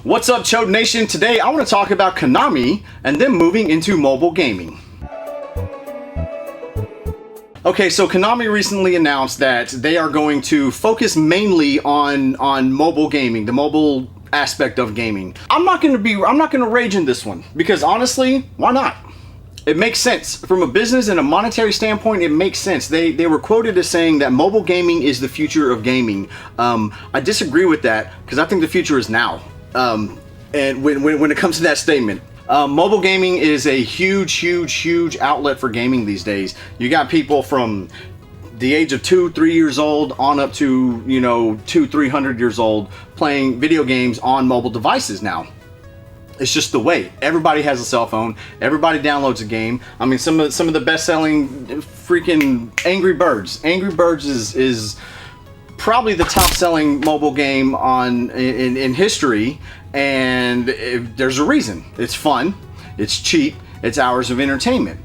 What's up, Chode Nation? Today I want to talk about Konami and them moving into mobile gaming. Okay, so Konami recently announced that they are going to focus mainly on mobile gaming, the mobile aspect of gaming. I'm not going to rage in this one because honestly, why not? It makes sense. From a business and a monetary standpoint, it makes sense. They were quoted as saying that mobile gaming is the future of gaming. I disagree with that because I think the future is now. And when it comes to that statement, mobile gaming is a huge outlet for gaming these days. You got people from the age of 2-3 years old on up to 200-300 years old playing video games on mobile devices now. It's just the way. Everybody has a cell phone. Everybody downloads a game. I mean, some of the best-selling freaking Angry Birds. Angry Birds is probably the top-selling mobile game in history, and there's a reason. It's fun. It's cheap. It's hours of entertainment.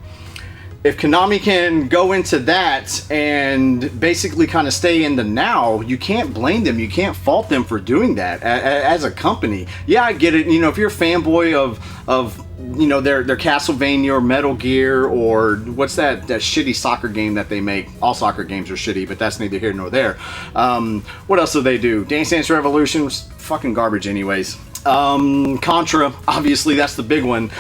If Konami can go into that and basically kind of stay in the now, you can't blame them. You can't fault them for doing that as a company. Yeah, I get it. If you're a fanboy of their Castlevania or Metal Gear or what's that shitty soccer game that they make. All soccer games are shitty, but that's neither here nor there. What else do they do? Dance Dance Revolution was fucking garbage anyways. Contra, obviously that's the big one.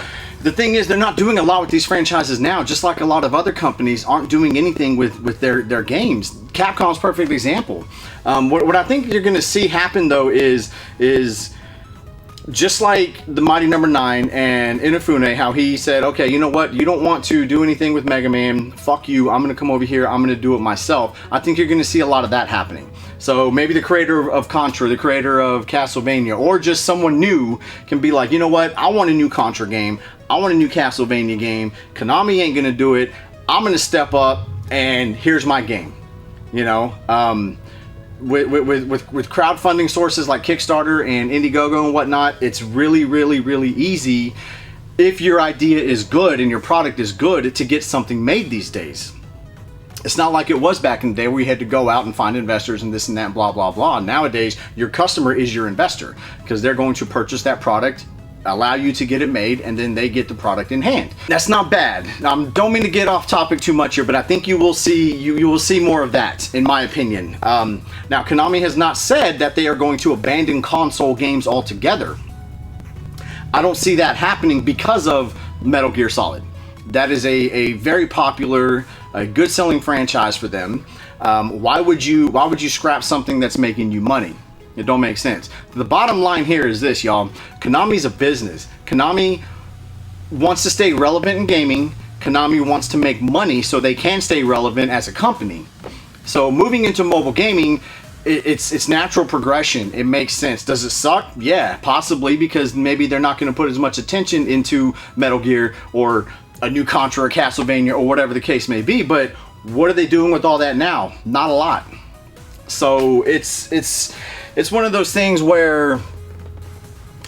The thing is, they're not doing a lot with these franchises now, just like a lot of other companies aren't doing anything with their games. Capcom's a perfect example. What I think you're going to see happen, though, is just like the Mighty Number 9 and Inafune, how he said, okay, you know what? You don't want to do anything with Mega Man. Fuck you. I'm going to come over here. I'm going to do it myself. I think you're going to see a lot of that happening. So maybe the creator of Contra, the creator of Castlevania, or just someone new can be like, you know what? I want a new Contra game. I want a new Castlevania game. Konami ain't going to do it. I'm going to step up, and here's my game. With crowdfunding sources like Kickstarter and Indiegogo and whatnot, it's really easy, if your idea is good and your product is good, to get something made these days. It's not like it was back in the day where you had to go out and find investors and this and that, blah blah blah. Nowadays, your customer is your investor because they're going to purchase that product, allow you to get it made, and then they get the product in hand. That's not bad. Don't mean to get off topic too much here, but I think you will see more of that, in my opinion. Now, Konami has not said that they are going to abandon console games altogether. I don't see that happening because of Metal Gear Solid. That is a very popular, good selling franchise for them. Why would you scrap something that's making you money? It don't make sense. The bottom line here is this, y'all. Konami's a business. Konami wants to stay relevant in gaming. Konami wants to make money so they can stay relevant as a company. So moving into mobile gaming, it's natural progression. It makes sense. Does it suck? Yeah, possibly, because maybe they're not going to put as much attention into Metal Gear or a new Contra or Castlevania or whatever the case may be. But what are they doing with all that now? Not a lot. So it's one of those things where,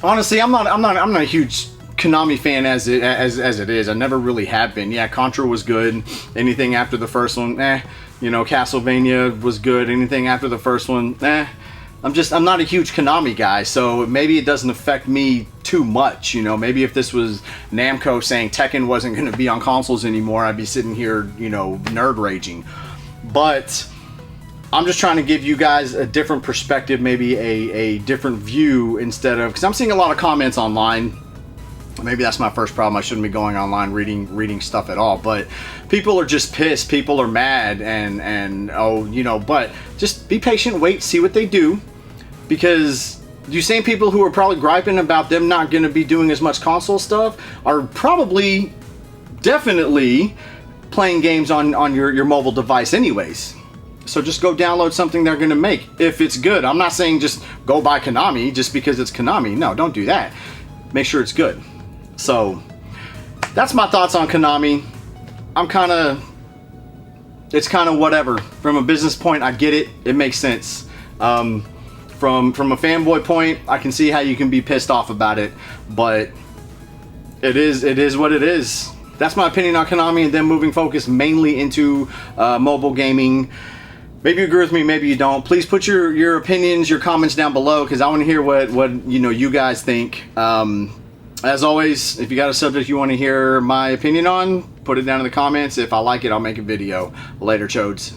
honestly, I'm not a huge Konami fan as it is. I never really have been. Yeah, Contra was good. Anything after the first one, Castlevania was good. Anything after the first one, I'm not a huge Konami guy, so maybe it doesn't affect me too much. Maybe if this was Namco saying Tekken wasn't going to be on consoles anymore, I'd be sitting here, nerd raging. But I'm just trying to give you guys a different perspective, maybe a different view, instead of, because I'm seeing a lot of comments online. Maybe that's my first problem. I shouldn't be going online reading stuff at all. But people are just pissed. People are mad, but just be patient, wait, see what they do, because you same people who are probably griping about them not going to be doing as much console stuff are probably definitely playing games on your mobile device anyways. So just go download something they're going to make if it's good. I'm not saying just go buy Konami just because it's Konami. No, don't do that. Make sure it's good. So that's my thoughts on Konami. It's kind of whatever. From a business point, I get it. It makes sense. From a fanboy point, I can see how you can be pissed off about it, but it is what it is. That's my opinion on Konami and them moving focus mainly into mobile gaming. Maybe you agree with me, maybe you don't. Please put your opinions, your comments down below, because I want to hear what you guys think. As always, if you got a subject you want to hear my opinion on, put it down in the comments. If I like it, I'll make a video. Later, chodes.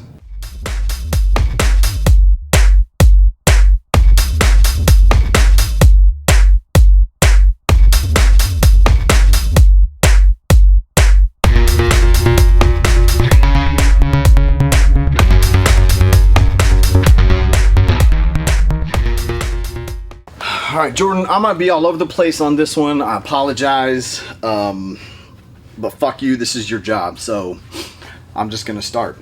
All right, Jordan, I might be all over the place on this one. I apologize. But fuck you, this is your job. So I'm just going to start.